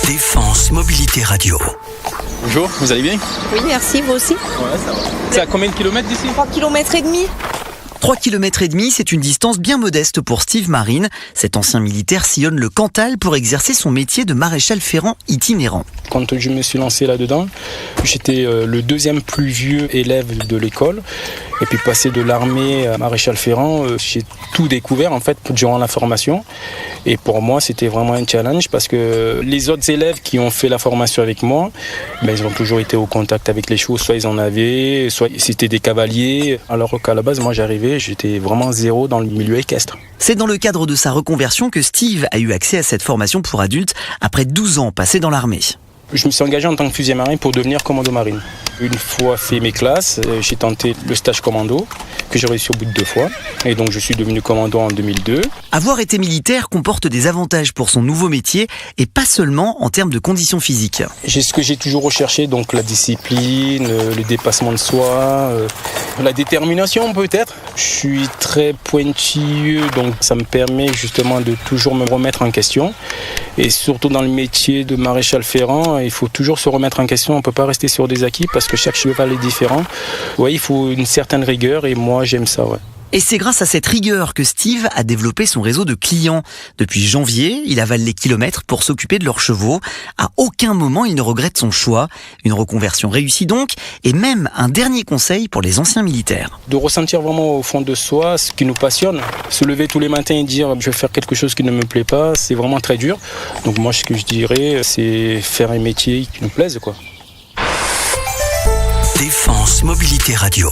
Défense Mobilité Radio. Bonjour, vous allez bien? Oui, merci, vous aussi. Ouais, ça va. C'est à combien de kilomètres d'ici? 3,5 km. 3,5 km, c'est une distance bien modeste pour Steve Marine. Cet ancien militaire sillonne le Cantal pour exercer son métier de maréchal ferrant itinérant. Quand je me suis lancé là-dedans, j'étais le deuxième plus vieux élève de l'école. Et puis passer de l'armée à maréchal ferrant, j'ai tout découvert en fait durant la formation. Et pour moi, c'était vraiment un challenge parce que les autres élèves qui ont fait la formation avec moi, ils ont toujours été au contact avec les chevaux. Soit ils en avaient, soit c'était des cavaliers. Alors qu'à la base, moi j'arrivais, j'étais vraiment zéro dans le milieu équestre. C'est dans le cadre de sa reconversion que Steve a eu accès à cette formation pour adultes après 12 ans passés dans l'armée. Je me suis engagé en tant que fusilier marine pour devenir commando marine. Une fois fait mes classes, j'ai tenté le stage commando, que j'ai réussi au bout de 2 fois. Et donc je suis devenu commando en 2002. Avoir été militaire comporte des avantages pour son nouveau métier et pas seulement en termes de conditions physiques. J'ai ce que j'ai toujours recherché, donc la discipline, le dépassement de soi, la détermination peut-être. Je suis très pointilleux, donc ça me permet justement de toujours me remettre en question. Et surtout dans le métier de maréchal ferrant, il faut toujours se remettre en question. On ne peut pas rester sur des acquis parce que chaque cheval est différent. Ouais, il faut une certaine rigueur et moi j'aime ça. Ouais. Et c'est grâce à cette rigueur que Steve a développé son réseau de clients. Depuis janvier, il avale les kilomètres pour s'occuper de leurs chevaux. À aucun moment, il ne regrette son choix. Une reconversion réussie donc, et même un dernier conseil pour les anciens militaires. De ressentir vraiment au fond de soi ce qui nous passionne. Se lever tous les matins et dire je vais faire quelque chose qui ne me plaît pas, c'est vraiment très dur. Donc moi, ce que je dirais, c'est faire un métier qui nous plaise, quoi. Défense Mobilité Radio.